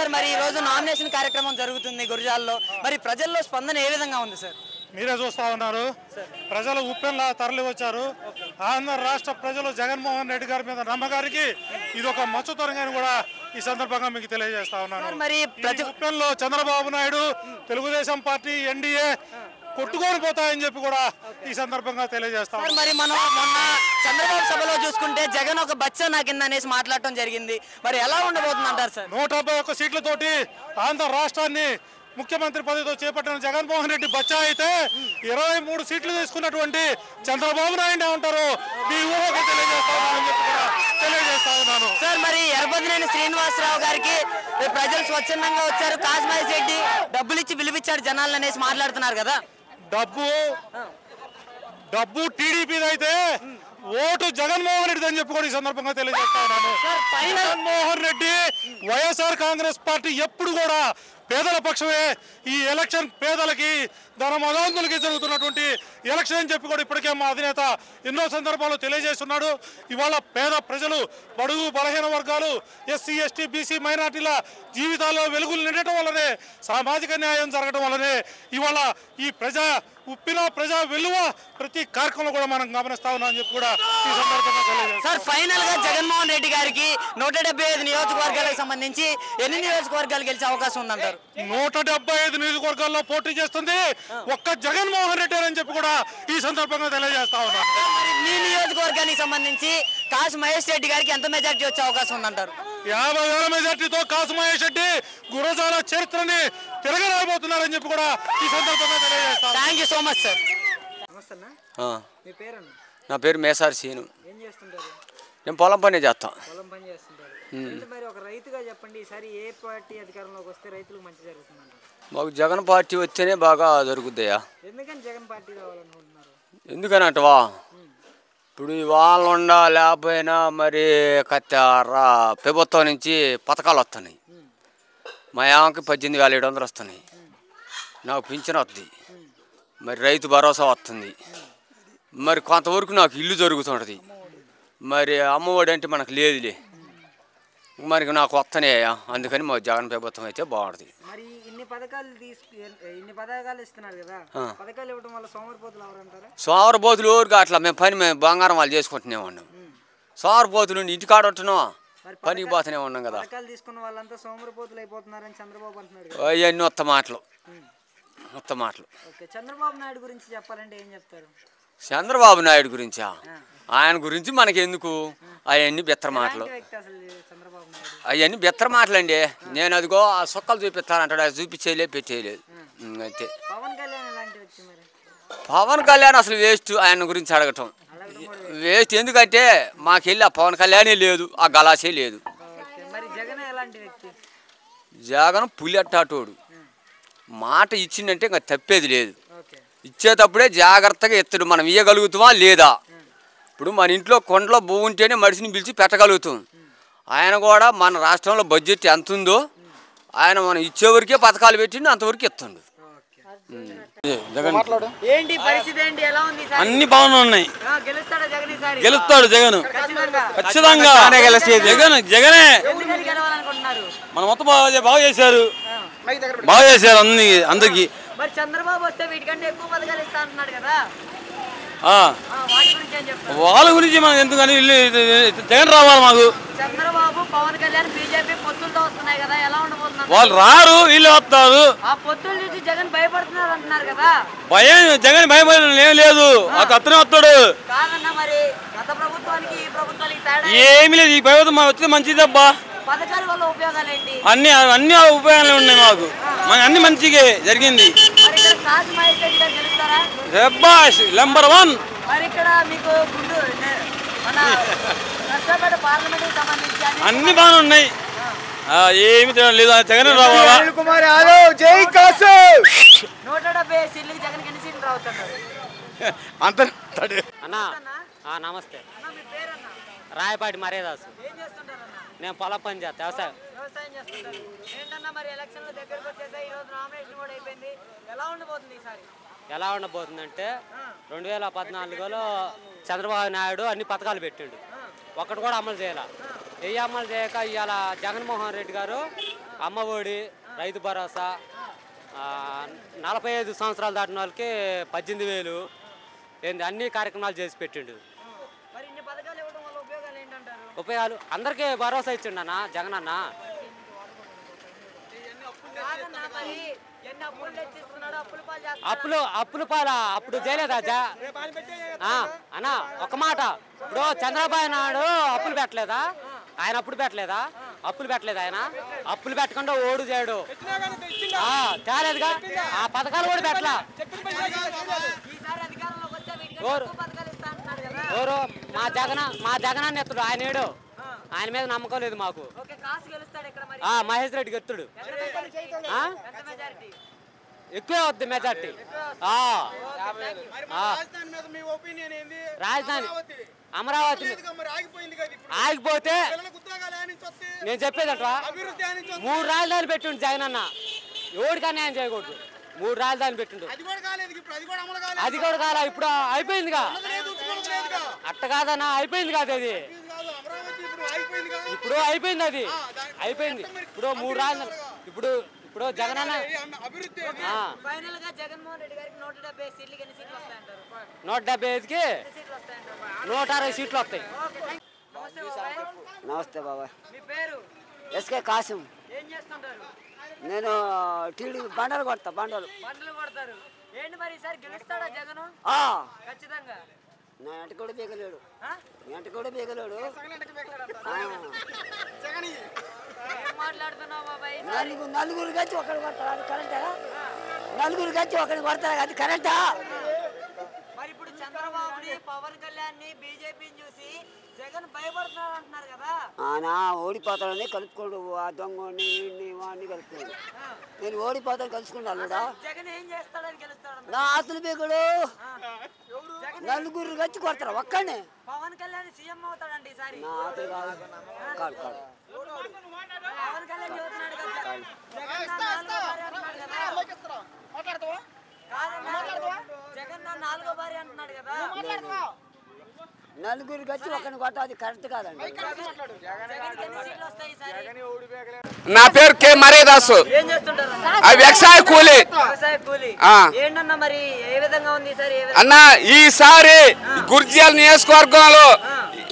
Sir మరి ఈ రోజు నామినేషన్ కార్యక్రమం జరుగుతుంది గురజాల్లో. మరి ప్రజల్లో స్పందన ఏ విధంగా ఉంది సార్? మీరే చూస్తా ఉన్నారు, ప్రజలు ఉప్పెన్లా తరలి వచ్చారు. ఆంధ్ర రాష్ట్ర ప్రజలు జగన్మోహన్ రెడ్డి గారి మీద నమ్మకానికి ఇది ఒక మచ్చుతరంగా కూడా ఈ సందర్భంగా మీకు తెలియజేస్తా ఉన్నాను. మరి ఉప్పెన్లో చంద్రబాబు నాయుడు, తెలుగుదేశం పార్టీ, ఎన్డీఏ కొట్టుకొని పోతాయని చెప్పి కూడా ఈ సందర్భంగా తెలియజేస్తాం. మరి మనం మొన్న చంద్రబాబు సభలో చూసుకుంటే జగన్ ఒక బచ్చ నాకిందనేసి మాట్లాడటం జరిగింది. మరి ఎలా ఉండబోతుంది అంటారు సార్? 171 సీట్లతోటి ఆంధ్ర రాష్ట్రాన్ని ముఖ్యమంత్రి పదవితో చేపట్టిన జగన్మోహన్ రెడ్డి బచ్చా అయితే 23 సీట్లు తీసుకున్నటువంటి చంద్రబాబు నాయుడు ఉంటారు. మీ ఊహకు తెలియజేస్తామని చెప్పి కూడా తెలియజేస్తా ఉన్నాను సార్. మరి ఎర్రబద్దినేని శ్రీనివాసరావు గారికి ప్రజలు స్వచ్ఛందంగా వచ్చారు, కాస్మహేష్ రెడ్డి డబ్బులు ఇచ్చి పిలిపించారు జనాలు అనేసి మాట్లాడుతున్నారు కదా. డబ్బు టీడీపీ అయితే ఓటు జగన్మోహన్ రెడ్డి అని చెప్పి కూడా ఈ సందర్భంగా తెలియజేస్తా ఉన్నాను. జగన్మోహన్ రెడ్డి, వైఎస్ఆర్ కాంగ్రెస్ పార్టీ ఎప్పుడు కూడా పేదల పక్షమే. ఈ ఎలక్షన్ పేదలకి, ధనమదాంతులకి జరుగుతున్నటువంటి ఎలక్షన్ అని చెప్పి కూడా ఇప్పటికే మా అధినేత ఎన్నో సందర్భాల్లో తెలియజేస్తున్నాడు. ఇవాళ పేద ప్రజలు, బడుగు బలహీన వర్గాలు, ఎస్సీ ఎస్టీ బీసీ మైనార్టీల జీవితాల్లో వెలుగులు నిండటం వల్లనే, సామాజిక న్యాయం జరగడం వల్లనే ఇవాళ ఈ ప్రజా వెలువ ప్రతి కార్యక్రమంలో కూడా మనం గమనిస్తా ఉన్నాం అని చెప్పి కూడా ఈ సందర్భంగా తెలియజేస్తాం. సార్ ఫైనల్ గా జగన్మోహన్ రెడ్డి గారికి 175 నియోజకవర్గాలకు సంబంధించి ఎన్ని నియోజకవర్గాలు గెలిచే అవకాశం ఉందంటారు? 175 నియోజకవర్గాల్లో పోటీ చేస్తుంది ఒక్క జగన్మోహన్ రెడ్డి అని చెప్పి కూడా ఈ సందర్భంగా తెలియజేస్తా ఉన్నాం. మీ నియోజకవర్గానికి సంబంధించి కాస్మహేష్ రెడ్డి గారికి ఎంత మెజార్టీ వచ్చే అవకాశం ఉందంటారు? 50,000 మెజార్టీతో కాస్మహేష్ రెడ్డి గురజాల చరిత్రని తిరగరాబోతున్నారని చెప్పి కూడా ఈ సందర్భంగా తెలియజేస్తాం. Thank you so much sir. నా పేరు మేసారి సీను. నేను పొలం పని చేస్తాం. మాకు జగన్ పార్టీ వస్తేనే బాగా జరుగుతాయా? ఎందుకని అంటవా, ఇప్పుడు వాళ్ళు ఉండా లేకపోయినా మరి ప్రభుత్వం నుంచి పథకాలు వస్తున్నాయి. మా ఆమెకి 18,700 వస్తున్నాయి, నాకు పింఛన్ వస్తుంది, మరి రైతు భరోసా వస్తుంది, మరి కొంతవరకు నాకు ఇల్లు జరుగుతుంటుంది, మరి అమ్మఒడి అంటే మనకు లేదులే, మరి నాకు వస్తనే. అందుకని మా జగన్ ప్రభుత్వం అయితే బాగుంటుంది. సోమరపోతులు ఊరికి అట్లా మేము బంగారం వాళ్ళు చేసుకుంటూనే ఉన్నాం. సోమరపోతులు ఇంటికాడ ఉంటున్నాం, పనికి పోతూనే ఉన్నాం కదా. అవన్నీ మాటలు. చంద్రబాబు నాయుడు గురించా? ఆయన గురించి మనకెందుకు, అవన్నీ బెత్తర మాటలు. అవన్నీ బెత్తర మాటలు అండి. నేను అదిగో ఆ సొక్కలు చూపిస్తానంటాడు, అది చూపించేయలేదు, పెట్టేయలేదు అంతే. పవన్ కళ్యాణ్ అసలు వేస్ట్, ఆయన గురించి అడగటం వేస్ట్. ఎందుకంటే మాకెళ్ళి ఆ పవన్ కళ్యాణే లేదు, ఆ గలాసే లేదు. జగన్ పులి అట్టాటోడు, మాట ఇచ్చిందంటే ఇంకా తప్పేది లేదు. ఇచ్చేటప్పుడే జాగ్రత్తగా ఎత్తుడు, మనం ఇయ్యగలుగుతామా లేదా. ఇప్పుడు మన ఇంట్లో కొండలో భూ ఉంటేనే మనిషిని పిలిచి పెట్టగలుగుతాం. ఆయన కూడా మన రాష్ట్రంలో బడ్జెట్ ఎంత ఉందో ఆయన మనం ఇచ్చేవరకే పథకాలు పెట్టిండు, అంతవరకు ఇస్తుండు. అన్ని బాగానే ఉన్నాయి. గెలుస్తాడు జగన్, ఖచ్చితంగా జగనే. మన మొత్తం బాగా చేశారు అందరికి. వాళ్ళ గురించి మనం ఎందుకని జగన్ రావాలి మాకు. వాళ్ళు రారు, వీళ్ళు వస్తారు. భయం, జగన్ భయపడడం ఏం లేదు, అతనే వస్తాడు. ఏమీ లేదు, ఈ ప్రభుత్వం వచ్చింది మంచిదబ్బా. అన్ని ఉపయోగాలు ఉన్నాయి మాకు, అన్ని మంచిగా జరిగింది. నెంబర్ 1. అన్ని బాగానే ఉన్నాయి, ఏమి లేదు. జగన్ రావాలా? నమస్తే, రాయపాటి మర్యాదాసు. నేను పొలం పని చేస్తా, వ్యవసాయం. ఎలా ఉండబోతుందంటే 2014లో చంద్రబాబు నాయుడు అన్ని పథకాలు పెట్టిండు, ఒక్కటి కూడా అమలు చేయాల. అమలు చేయక ఇవాళ జగన్మోహన్ రెడ్డి గారు అమ్మ ఒడి, రైతు భరోసా, 45 సంవత్సరాలు దాటిన వాళ్ళకి 18,000 ఏంది అన్ని కార్యక్రమాలు చేసి పెట్టిండు. ఉపయోగాలు అందరికీ భరోసా ఇచ్చిండు అన్న జగన్ అన్న. అప్పుల పాల అప్పుడు చేయలేదా అన్న? ఒక మాట, ఇప్పుడు చంద్రబాబు నాయుడు అప్పులు పెట్టలేదా? ఆయన అప్పుడు పెట్టలేదా? అప్పులు పెట్టలేదు ఆయన. అప్పులు పెట్టకుండా ఓడు చేయడు తేలేదుగా. ఆ పథకాలు కూడా పెట్టలా. ఎవరు? మా జగన్ ఎత్తుడు ఆయన ఏడు. ఆయన మీద నమ్మకం లేదు మాకు. మహేష్ రెడ్డి గెత్తుడు ఎక్కువే వద్దు మెజార్టీ. రాజధాని అమరావతి ఆగిపోతే నేను చెప్పేదట్రా 3 రాజధానులు పెట్టిండు జగన్ అన్న. ఎవరికి అన్యాయం చేయకూడదు. 3 రాజధానులు పెట్టిండు. అది కూడా కాదా? ఇప్పుడు అయిపోయిందిగా. అట్ట కాదన్నా, అయిపోయింది కాదు అది. ఇప్పుడు అయిపోయింది అది. అయిపోయింది. ఇప్పుడు 3 రాజధానులు. ఇప్పుడు జగన్ అన్న 175కి 160 సీట్లు వస్తాయి. నమస్తే బాబాయ్. ఎస్కే కాసిం. నేను టీడీ బండలు కొడతా. బండలు నా ఎంట కూడా బీగలేడు. నలుగురు గచ్చి ఒకటి కొడతారు. అది కరెంటా? నలుగురు గచ్చి ఒకటి కొడతారు. అది కరెంటా? మరి ఇప్పుడు చంద్రబాబుని, పవన్ కళ్యాణ్ ని, బీజేపీని చూసి జగన్ భయపడుతున్నారు అంటున్నారు కదా. ఓడిపోతాడని కలుపుకోడు. ఆ దొంగని వాడిని కలుపుకోడు. నేను ఓడిపోతాను కలుసుకున్నాను. జగన్ ఏం చేస్తాడని గెలుస్తాడు? నా ఆస్తులు బీగుడు. నలుగురు గచ్చి కొడతారు. ఒక్కడే పవన్ కళ్యాణ్ సీఎం అవుతాడండి ఈసారి. నా ఆతులు కాదు. పవన్ కళ్యాణ్ చెబుతున్నాడు కదా జగన్ నా 4వ భార్య అంటున్నాడు కదా. నలుగురు గచ్చి ఒకరిని కొట్ట. అది కరెక్ట్ కాదండి. నా పేరు కె మరేదాసు. వ్యవసాయ కూలి. ఏంటన్నా మరి ఏ విధంగా ఉంది అన్న? ఈసారి గుర్జియాల నియోజకవర్గంలో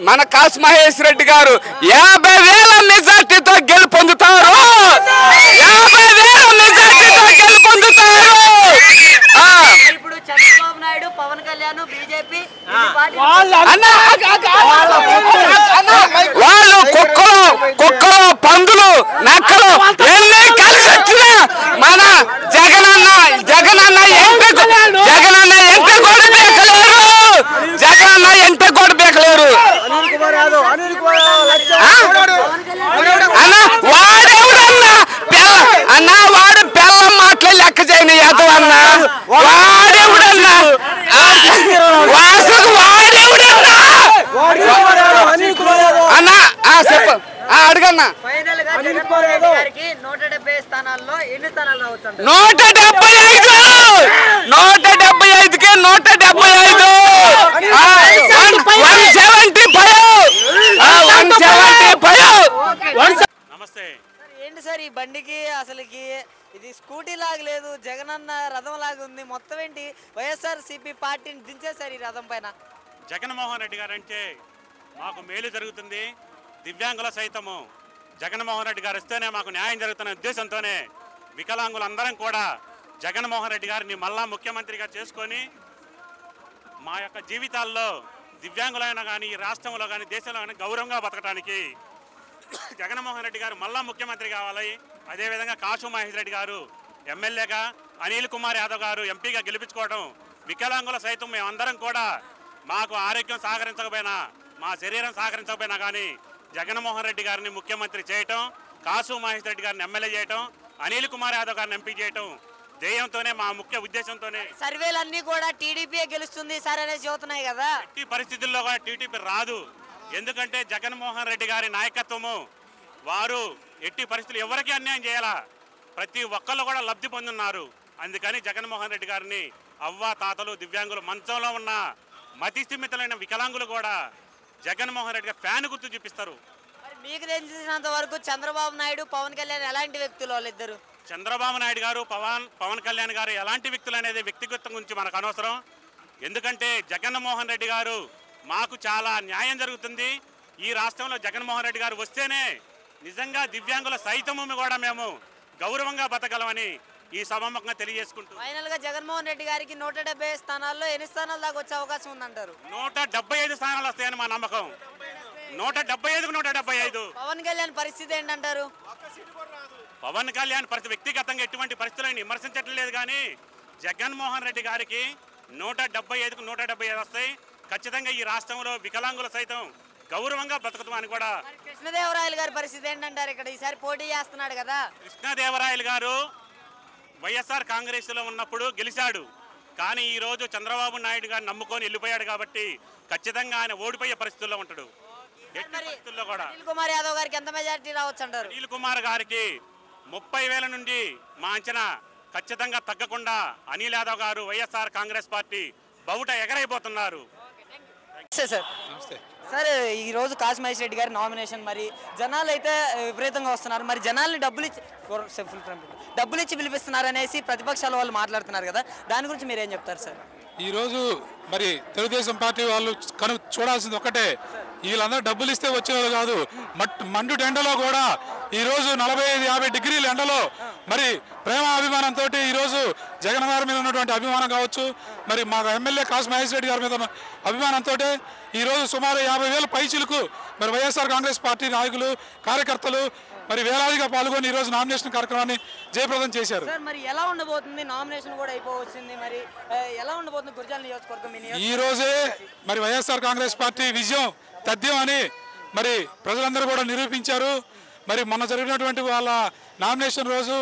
మన కాసు మహేష్ రెడ్డి గారు 50,000 మెజార్టీతో గెలుపొందుతారు. 50,000 మెజార్టీతో గెలుపొందుతారు. ఇప్పుడు చంద్రబాబు నాయుడు, పవన్ కళ్యాణ్, బీజేపీ వాళ్ళు కుక్కలు పందులు నక్కలు ఎన్ని కలిసి వచ్చినా మన జగనన్న ఎంట కూడా బేకలేరు. అన్న వాడు బెల్లం మాటలే లెక్క చేయని యాదవన్నా. వాడెవడన్నా అన్నా చెప్ప అడగన్నా. 170 స్థానాల్లో ఎన్ని స్థానాలు రావచ్చు? 175కి 175. 175. నమస్తే. ఏంటి సార్ ఈ బండికి అసలుకి ఇది స్కూటీ లాగా లేదు, జగనన్న రథం లాగా ఉంది. మొత్తం ఏంటి వైఎస్ఆర్సీపీ పార్టీని దించేశారు ఈ రథం పైన. జగన్మోహన్ రెడ్డి గారు అంటే మాకు మేలు జరుగుతుంది. దివ్యాంగుల సైతము జగన్మోహన్ రెడ్డి గారు వస్తేనే మాకు న్యాయం జరుగుతున్న ఉద్దేశంతోనే వికలాంగులందరం కూడా జగన్మోహన్ రెడ్డి గారిని మళ్ళా ముఖ్యమంత్రిగా చేసుకొని మా యొక్క జీవితాల్లో దివ్యాంగులైనా కానీ ఈ రాష్ట్రంలో కానీ దేశంలో కానీ గౌరవంగా బతకడానికి జగన్మోహన్ రెడ్డి గారు మళ్ళా ముఖ్యమంత్రి కావాలి. అదేవిధంగా కాసు మహేష్ రెడ్డి గారు ఎమ్మెల్యేగా, అనిల్ కుమార్ యాదవ్ గారు ఎంపీగా గెలిపించుకోవడం, వికలాంగుల సైతం మేమందరం కూడా మాకు ఆరోగ్యం సహకరించకపోయినా, మా శరీరం సహకరించకపోయినా కానీ జగన్మోహన్ రెడ్డి గారిని ముఖ్యమంత్రి చేయటం, కాసు మహేష్ రెడ్డి గారిని ఎమ్మెల్యే చేయటం, అనిల్ కుమార్ యాదవ్ గారిని ఎంపీ చేయటం ధ్యేయంతోనే, మా ముఖ్య ఉద్దేశంతోనే. సర్వేలన్నీ కూడా టీడీపీ గెలుస్తుంది సార్ అనేసి చెబుతున్నాయి కదా. ఎట్టి పరిస్థితుల్లో కూడా టీడీపీ రాదు. ఎందుకంటే జగన్మోహన్ రెడ్డి గారి నాయకత్వము, వారు ఎట్టి పరిస్థితులు ఎవరికి అన్యాయం చేయాలా, ప్రతి ఒక్కళ్ళు కూడా లబ్ధి పొందున్నారు. అందుకని జగన్మోహన్ రెడ్డి గారిని అవ్వ తాతలు, దివ్యాంగులు, మంచంలో ఉన్న మతి స్థిమితలైన వికలాంగులు కూడా జగన్మోహన్ రెడ్డి గారు ఫ్యాన్ గుర్తు చూపిస్తారు. మీకు తెలిసినంత వరకు చంద్రబాబు నాయుడు పవన్ కళ్యాణ్ ఎలాంటి వ్యక్తులు వాళ్ళిద్దరు? చంద్రబాబు నాయుడు గారు పవన్ కళ్యాణ్ గారు ఎలాంటి వ్యక్తులు అనేది వ్యక్తిగతం గురించి మనకు అనవసరం. ఎందుకంటే జగన్మోహన్ రెడ్డి గారు మాకు చాలా న్యాయం జరుగుతుంది. ఈ రాష్ట్రంలో జగన్మోహన్ రెడ్డి గారు వస్తేనే నిజంగా దివ్యాంగుల సైతము కూడా మేము గౌరవంగా బతకగలమని ఈ సభాముఖంగా తెలియజేసుకుంటూ ఫైనల్ గా జగన్మోహన్ రెడ్డి గారికి 170 స్థానాల్లో ఎన్ని స్థానాల దాకా వచ్చే అవకాశం ఉందంటారు? 175 స్థానాలు వస్తాయని మా నమ్మకం. 175కు 175. పవన్ కళ్యాణ్ పరిస్థితి ఏంటంటారు? పవన్ కళ్యాణ్ వ్యక్తిగతంగా ఎటువంటి పరిస్థితులను విమర్శించట్లేదు, కానీ జగన్మోహన్ రెడ్డి గారికి 175కు 175 వస్తాయి. ఖచ్చితంగా ఈ రాష్ట్రంలో వికలాంగుల సైతం గౌరవంగా బతుకుతామని కూడా. కృష్ణదేవరాయలు గారి పరిస్థితి ఏంటంటారు? ఇక్కడ ఈసారి పోటీ చేస్తున్నాడు కదా. కృష్ణదేవరాయలు గారు వైఎస్ఆర్ కాంగ్రెస్ లో ఉన్నప్పుడు గెలిచాడు, కానీ ఈ రోజు చంద్రబాబు నాయుడు గారిని నమ్ముకొని వెళ్ళిపోయాడు కాబట్టి ఖచ్చితంగా ఆయన ఓడిపోయే పరిస్థితుల్లో ఉంటాడు. పరిస్థితుల్లో కూడా అనిల్ కుమార్ యాదవ్ గారికి ఎంత మెజారిటీ రావచ్చు అంటారు? అనిల్ కుమార్ గారికి 30,000 నుండి మా అంచనా ఖచ్చితంగా తగ్గకుండా అనిల్ యాదవ్ గారు వైఎస్ఆర్ కాంగ్రెస్ పార్టీ బౌట ఎగరైపోతున్నారు. సార్ ఈ రోజు కాశీ మహేష్ రెడ్డి గారి నామినేషన్, మరి జనాలు అయితే విపరీతంగా వస్తున్నారు. మరి జనాల్ని డబ్బులు ఇచ్చి పిలిపిస్తున్నారు అనేసి ప్రతిపక్షాల వాళ్ళు మాట్లాడుతున్నారు కదా, దాని గురించి మీరేం చెప్తారు సార్? ఈరోజు మరి తెలుగుదేశం పార్టీ వాళ్ళు చూడాల్సింది ఒకటే, వీళ్ళందరూ డబ్బులు ఇస్తే వచ్చేవాళ్ళు కాదు. మండు ఎండలో కూడా ఈరోజు 45-50 డిగ్రీల ఎండలో మరి ప్రేమ అభిమానంతో ఈరోజు జగన్ గారి మీద ఉన్నటువంటి అభిమానం కావచ్చు, మరి మా ఎమ్మెల్యే కాశీ మహేష్ రెడ్డి గారి మీద ఉన్న అభిమానంతో ఈరోజు సుమారు 50,000 పైచిలకు మరి వైఎస్ఆర్ కాంగ్రెస్ పార్టీ నాయకులు కార్యకర్తలు మరి వేలాదిగా పాల్గొని ఈరోజు నామినేషన్ కార్యక్రమాన్ని జయప్రదం చేశారు. మరి ఎలా ఉండబోతుంది? నామినేషన్ కూడా అయిపోవచ్చింది, మరి ఎలా ఉండబోతుంది గురజాల నియోజకవర్గం? ఈ రోజే మరి వైఎస్ఆర్ కాంగ్రెస్ పార్టీ విజయం తథ్యం అని మరి ప్రజలందరూ కూడా నిరూపించారు. మరి మొన్న జరిగినటువంటి వాళ్ళ నామినేషన్ రోజు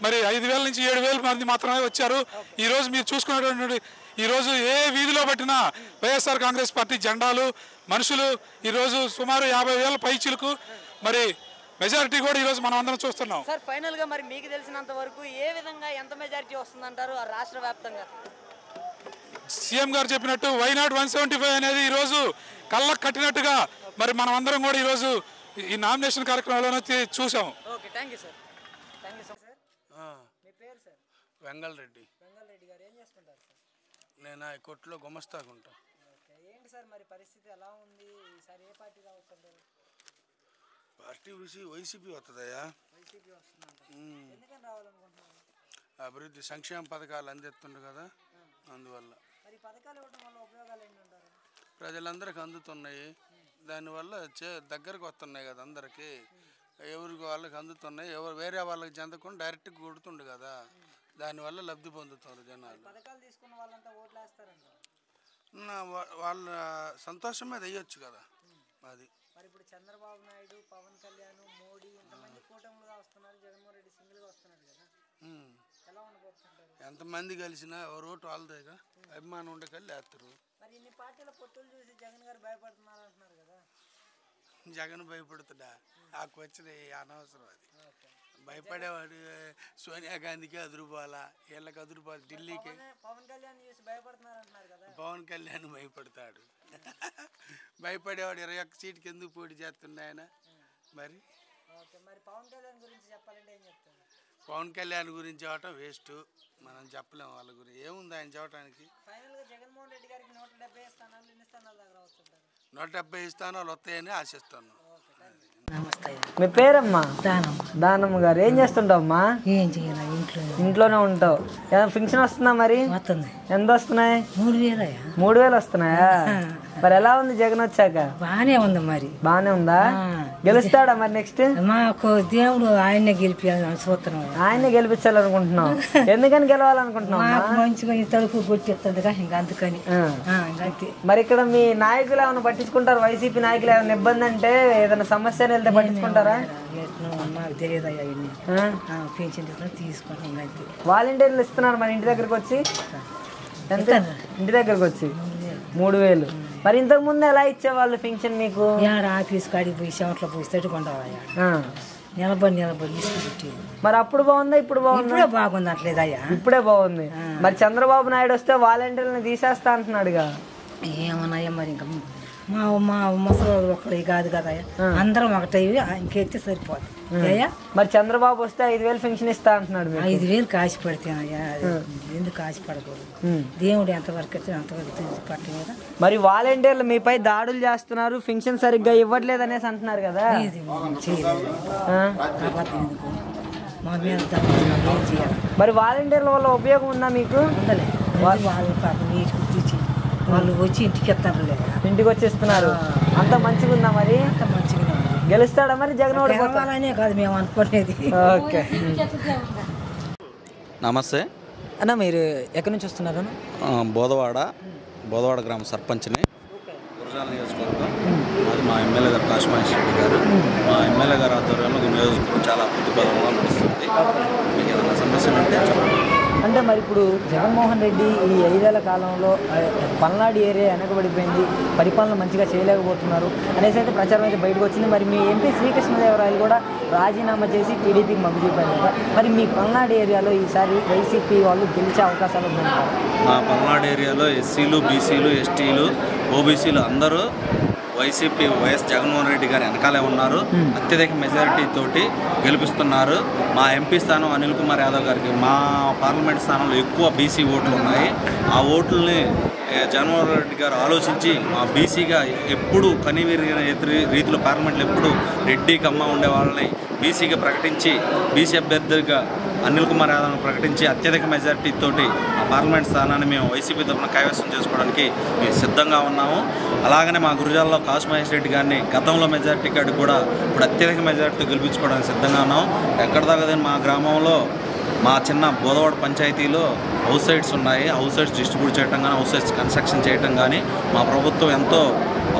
మరి 5,000 నుంచి 7,000 మంది మాత్రమే వచ్చారు. ఈరోజు మీరు చూసుకున్నటువంటి ఈరోజు ఏ వీధిలో పట్టినా వైఎస్ఆర్ కాంగ్రెస్ పార్టీ జెండాలు, మనుషులు ఈరోజు సుమారు 50,000 పైచిలకు మరి మెజారిటీ కూడా ఈరోజు మనం అందరం చూస్తున్నాం. సార్ ఫైనల్ గా మరి మీకు తెలిసినంత వరకు ఏ విధంగా ఎంత మెజారిటీ వస్తుందంటారు రాష్ట్ర వ్యాప్తంగా? సీఎం గారు చెప్పినట్టు వైనాట్ 175 అనేది ఈరోజు కళ్ళకు కట్టినట్టుగా మరి మనం అందరం కూడా ఈరోజు ఈ నామినేషన్ కార్యక్రమంలో చూసాం. Okay, thank you sir. మీ పేరు సార్? వెంగళ రెడ్డి. వెంగళ రెడ్డి గారు ఏం చేస్తుంటారు సార్? నేను ఆ కొట్లో గుమస్తాకుంటా. ఓకే, ఏంటి సార్ మరి పరిస్థితి ఎలా ఉంది? ఈసారి ఏ పార్టీ రావచ్చు అంటారు? Party YCP వస్తుందయ్యా. వైసీపీ వస్తుందంట. ఎందుకని రావాలనుకుంటున్నారు? అభివృద్ధి సంక్షేమ పథకాలు అందిస్తుండ్రు కదా, అందువల్ల. మరి పథకాలు ఇవ్వడం వల్ల ఉపయోగాలు ఏంటంటారు? ప్రజలందరికీ అందుతున్నాయి, దానివల్ల దగ్గరకు వస్తున్నాయి కదా అందరికీ, ఎవరికి వాళ్ళకి అందుతున్నాయి. వేరే వాళ్ళకి చెందకుండా డైరెక్ట్గా కొడుతుండు కదా, దానివల్ల లబ్ధి పొందుతారు జనాలు. పథకాలు తీసుకున్న వాళ్ళంతా ఓట్లు వేస్తారంట. వాళ్ళ సంతోషం మీద వేయొచ్చు కదా అది. మరి ఇప్పుడు చంద్రబాబు నాయుడు, పవన్ కళ్యాణ్, మోడీ ఇంతమంది కూటములుగా వస్తున్నారు, జగన్మోహన్ రెడ్డి సింగిల్గా వస్తున్నారు కదా, ఎలా ఉండబోతుంటారు? ఎంతమంది కలిసినా ఎవరు ఓటు వాళ్ళదేగా, అభిమానం ఉండే కలిసి వేస్తారు. మరి ఇన్ని పార్టీల పొత్తులు చూసి జగన్ గారు భయపడుతున్నారు అంటున్నారు కదా. జగన్ భయపడుతున్నా, నాకు వచ్చిన అనవసరం అది. భయపడేవాడు సోనియా గాంధీకి అదురుపోవాలా, వీళ్ళకి అదురుపోవాలి ఢిల్లీకి. పవన్ కళ్యాణ్ చూసి భయపడుతున్నారు అంటున్నారు కదా. పవన్ కళ్యాణ్ భయపడతాడు, భయపడేవాడు 21 సీటుకి ఎందుకు పోటీ చేస్తుండే ఆయన మరి. మరి పవన్ కళ్యాణ్ గురించి చెప్పాలంటే ఏం చెప్తారు? పవన్ కళ్యాణ్ గురించి చెప్పటం వేస్ట్, మనం చెప్పలేము వాళ్ళ గురించి. ఏముంది ఆయన చెప్పడానికి? ఫైనల్గా జగన్మోహన్ రెడ్డి గారికి 170 స్థానాలు, ఎన్ని స్థానాల దాకా రావచ్చు? 170 స్థానాలు వస్తాయని ఆశిస్తాను. నమస్తే. మీ పేరమ్మా? దానమ్మ గారు. ఏం చేస్తుంటావమ్మా? ఏం చేయాలి, ఇంట్లోనే ఉంటావు. ఏదైనా ఫంక్షన్ వస్తుందా మరి? వస్తుంది. ఎంత వస్తున్నాయి? 3,000. 3,000 వస్తున్నాయా? మరి ఎలా ఉంది జగన్ వచ్చాక? బానే ఉంది. మరి బానే ఉందా? గెలుస్తాడా మరి నెక్స్ట్? మాకు దేవుడు ఆయన్నే గెలిపించాలని చూస్తున్నాం. ఆయన్నే గెలిపించాలనుకుంటున్నాం. ఎందుకని గెలవాలనుకుంటున్నాం? మంచిగా తలుపు కొట్టిస్తుందిగా, ఇంకా అందుకని. మరి ఇక్కడ మీ నాయకులు ఏమైనా పట్టించుకుంటారు? వైసీపీ నాయకులు ఏమైనా ఇబ్బంది అంటే, ఏదైనా సమస్య వెళ్తే పట్టించుకుంటారా? మాకు తెలియదు అవన్నీ. పెన్షన్ తీసుకుంటాం. వాలంటీర్లు ఇస్తున్నారు మరి ఇంటి దగ్గరకు వచ్చి? ఎంత? ఇంటి దగ్గరకు వచ్చి 3,000. మరి ఇంతకు ముందు ఎలా ఇచ్చేవాళ్ళు పెన్షన్ మీకు? ఆఫీస్ కాడికి పోయి చెమట్లో పోయి తట్టుకుంటావా, నిలబడి తీసుకుంటే. మరి అప్పుడు బాగుందా ఇప్పుడు బాగుందా? ఇప్పుడే బాగుంది అట్లేదయ్యా, ఇప్పుడే బాగుంది. మరి చంద్రబాబు నాయుడు వస్తే వాలంటీర్లను తీసేస్తా అంటున్నాడుగా. ఏమన్నాయా మరి, ఇంకా మా ముసలి ఒకటి కాదు కదా, అందరం ఒకటి ఇంకెత్తే సరిపోతుంది. మరి చంద్రబాబు వస్తే 5,000 పెన్షన్ ఇస్తా అంటున్నాడు. 5,000 కాసి పడితేనయ్యా, ఎందుకు కాసి పడకూడదు? దేవుడు ఎంతవరకు ఇస్తే అంతవరకు తీసి పట్టు మీద. మరి వాలంటీర్లు మీపై దాడులు చేస్తున్నారు, పెన్షన్ సరిగ్గా ఇవ్వట్లేదు అనేసి అంటున్నారు కదా. మరి వాలంటీర్ల వల్ల ఉపయోగం ఉందా మీకు? వాళ్ళు పాపం నీటి గుర్తించి వాళ్ళు వచ్చి ఇంటికి ఎత్తారు, ఇంటికి వచ్చేస్తున్నారు. అంత మంచిగా ఉందా? మరి అంత మంచిగా గెలుస్తాడా మరి జగన్? ఓడిపోవాలనే కాదు మేము అనుకోలేదు. ఓకే. నమస్తే అన్న, మీరు ఎక్కడి నుంచి వస్తున్నారు? బోధవాడ గ్రామ సర్పంచ్ని, గురజాల నియోజకవర్గం. అది మా ఎమ్మెల్యే గారు కాశీ మహేష్ రెడ్డి గారు. మా ఎమ్మెల్యే గారు ఆధ్వర్యంలో నియోజకవర్గం చాలా అభివృద్ధి పదంలో నడుస్తుంది. మీకు ఏదైనా సమస్యలు ఉంటే చెప్పండి. అంటే మరి ఇప్పుడు జగన్మోహన్ రెడ్డి ఈ 5 ఏళ్ల కాలంలో పల్నాడు ఏరియా వెనకబడిపోయింది, పరిపాలన మంచిగా చేయలేకపోతున్నారు అనేసి అయితే ప్రచారం అయితే బయటకు వచ్చింది. మరి మీ ఎంపీ శ్రీకృష్ణదేవరాయలు కూడా రాజీనామా చేసి టీడీపీకి మగ్గు చూపారు కదా. మరి మీ పల్నాడు ఏరియాలో ఈసారి వైసీపీ వాళ్ళు గెలిచే అవకాశాలు ఉంటాయి? మా పల్నాడు ఏరియాలో ఎస్సీలు, బీసీలు, ఎస్టీలు, ఓబీసీలు అందరూ వైసీపీ వైఎస్ జగన్మోహన్ రెడ్డి గారు వెనకాలే ఉన్నారు. అత్యధిక మెజారిటీ తోటి గెలిపిస్తున్నారు. మా ఎంపీ స్థానం అనిల్ కుమార్ యాదవ్ గారికి, మా పార్లమెంట్ స్థానంలో ఎక్కువ బీసీ ఓట్లు ఉన్నాయి. ఆ ఓట్లని జగన్మోహన్ రెడ్డి గారు ఆలోచించి మా బీసీగా ఎప్పుడు కనివిరిగిన రీతిలో పార్లమెంట్లో ఎప్పుడు రెడ్డి కమ్మ ఉండే వాళ్ళని బీసీగా ప్రకటించి, బీసీ అభ్యర్థిగా అనిల్ కుమార్ యాదవ్ను ప్రకటించి అత్యధిక మెజారిటీ తోటి ఆ పార్లమెంట్ స్థానాన్ని మేము వైసీపీ తరఫున కైవసం చేసుకోవడానికి మేము సిద్ధంగా ఉన్నాము. అలాగనే మా గురజాలలో కాశీ మహేష్ రెడ్డి గారిని గతంలో మెజారిటీ కాడికి కూడా ఇప్పుడు అత్యధిక మెజారిటీతో గెలిపించుకోవడానికి సిద్ధంగా ఉన్నాం. ఎక్కడ దాకా మా గ్రామంలో మా చిన్న బోధవాడ పంచాయతీలో హౌస్ సైట్స్ ఉన్నాయి. హౌస్ సైట్స్ డిస్ట్రిబ్యూట్ చేయడం కానీ, హౌస్ సైట్స్ కన్స్ట్రక్షన్ చేయడం కానీ మా ప్రభుత్వం ఎంతో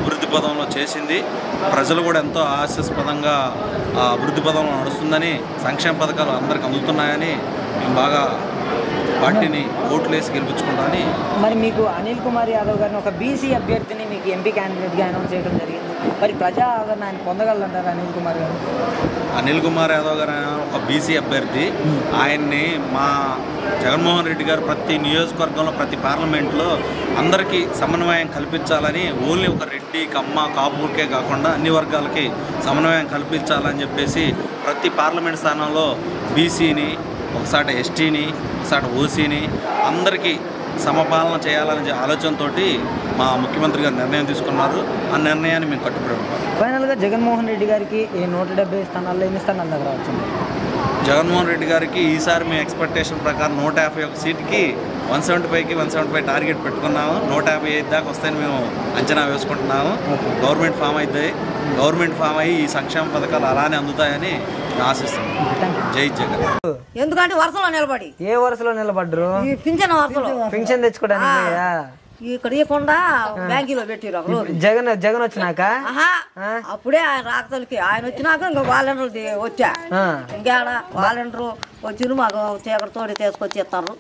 అభివృద్ధి పదంలో చేసింది. ప్రజలు కూడా ఎంతో ఆశాస్పదంగా ఆ అభివృద్ధి పదంలో నడుస్తుందని, సంక్షేమ పథకాలు అందరికి అందుతున్నాయని మేము బాగా పార్టీని ఓట్లు వేసి గెలిపించుకుంటామని. మరి మీకు అనిల్ కుమార్ యాదవ్ గారిని ఒక బీసీ అభ్యర్థిని మీకు ఎంపీ క్యాండిడేట్గా అనౌన్స్ చేయడం జరిగింది. మరి ప్రజా ఆదరణ ఆయన పొందగలంటారు అనిల్ కుమార్ గారు? అనిల్ కుమార్ యాదవ్ గారు ఒక బీసీ అభ్యర్థి. ఆయన్ని మా జగన్మోహన్ రెడ్డి గారు ప్రతి నియోజకవర్గంలో, ప్రతి పార్లమెంట్లో అందరికీ సమన్వయం కల్పించాలని, ఓన్లీ ఒక రెడ్డి, కమ్మ, కాపుకే కాకుండా అన్ని వర్గాలకి సమన్వయం కల్పించాలని చెప్పేసి ప్రతి పార్లమెంట్ స్థానంలో బీసీని, ఒకసారి ఎస్టీని, ఒకసారి ఓసీని అందరికీ సమపాలన చేయాలనే ఆలోచనతో మా ముఖ్యమంత్రి గారు నిర్ణయం తీసుకున్నారు. ఆ నిర్ణయాన్ని మేము కట్టుబడి ఉంటాం. ఫైనల్గా జగన్మోహన్ రెడ్డి గారికి 170 స్థానాల్లో ఎన్ని స్థానాలు దగ్గర వచ్చింది? జగన్మోహన్ రెడ్డి గారికి ఈసారి మేము ఎక్స్పెక్టేషన్ ప్రకారం 151 సీట్కి 175కి 175 టార్గెట్ పెట్టుకున్నాము. 155 దాకా వస్తాయని మేము అంచనా వేసుకుంటున్నాము. గవర్నమెంట్ ఫామ్ అవుతుంది. గవర్నమెంట్ ఫామ్ అయ్యి ఈ సంక్షేమ పథకాలు అలానే అందుతాయని ఆశిస్తున్నాం. జై జగన్. ఎందుకంటే వరుసలో నిలబడి. ఏ వరుసలో నిలబడ్డరు? పింఛన్ వరుసలో. పింఛన్ తెచ్చుకోవడానికి ఇక్కడ ఇవ్వకుండా బ్యాంకీలో పెట్టిరు. జగన్ వచ్చినాక అప్పుడే ఆయన రాకతలకి ఆయన వచ్చినాక ఇంకా వాలంటీర్లు వచ్చా. ఇంకేడ వాలంటీర్ వచ్చి మాకు చీకటి తోడి తీసుకొచ్చి ఇస్తారు.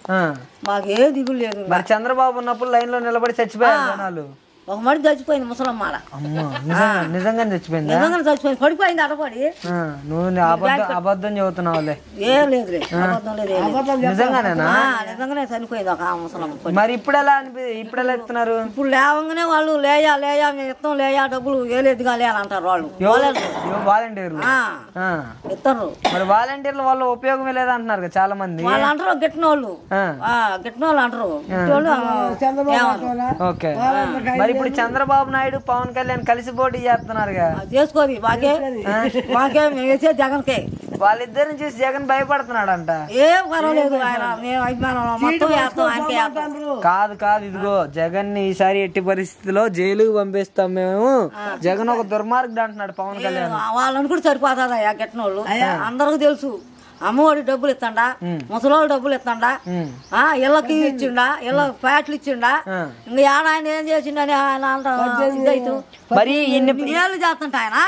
మాకు ఏ దిగులు లేదు. చంద్రబాబు ఉన్నప్పుడు లైన్ లో నిలబడి చచ్చిపోయారు జనాలు. ఒక మడి చచ్చిపోయింది ముసలమ్మాడ. నిజంగానే చచ్చిపోయింది. నిజంగానే చచ్చిపోయింది. పడిపోయింది అడపడి. నువ్వు అబద్ధం చెబుతున్నావులే. ఏం లేదులే, అబద్ధం లేదు. నిజంగానేనా? నిజంగానే చనిపోయింది ఒక ముసలమ్మ. మరి ఇప్పుడు ఎలా ఇస్తున్నారు? ఇప్పుడు లేవంగానే వాళ్ళు లేయా మేము ఇస్తాం, లేయా డబ్బులు ఏలేదుగా లేనంటారు వాళ్ళు వాలంటీర్లు ఇస్తారు. మరి వాలంటీర్లు వాళ్ళ ఉపయోగమే లేదంటున్నారు కదా చాలా మంది. వాళ్ళు అంటారు గిట్టిన వాళ్ళు అంటారు. ఓకే. మరి ఇప్పుడు చంద్రబాబు నాయుడు, పవన్ కళ్యాణ్ కలిసి పోటీ చేస్తున్నారు చేసుకోది. మాకే వేసే జగన్కే. వాళ్ళిద్దరిని చూసి జగన్ భయపడుతున్నాడంట. ఏం పర్వాలేదు, కాదు ఇదిగో జగన్ ని ఈసారి ఎట్టి పరిస్థితిలో జైలుకి పంపిస్తాం మేము, జగన్ ఒక దుర్మార్గుడు అంటున్నాడు పవన్ కళ్యాణ్. వాళ్ళని కూడా సరిపోతుందా గిట్టిన వాళ్ళు? అందరికి తెలుసు. అమ్మఒడి డబ్బులు ఇస్తాడా, ముసలోళ్ళు డబ్బులు ఇస్తాడా, ఇళ్ళకి ఇచ్చిండా, ఇళ్ళ ఫ్యాట్లు ఇచ్చిండా, ఇంకా ఆయన ఏం చేసిండని ఆయన మరి ఇన్ని చేస్తుంటా ఆయన.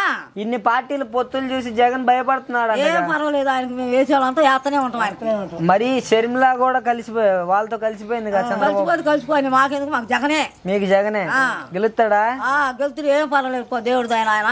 ఇన్ని పార్టీలు పొత్తులు చూసి జగన్ భయపడుతున్నాడు. ఏం పర్వాలేదు, ఆయనకి మేము వేసేవాళ్ళంతా వేస్తూనే ఉంటాం ఆయన. మరి షర్మిల కూడా వాళ్ళతో కలిసిపోయింది కదా. కలిసిపోయింది. మాకెందుకు, మాకు జగనే. మీకు జగనే గెలుస్తాడా? గెలుతుడు. ఏం పర్వాలేదు, దేవుడు ఆయన.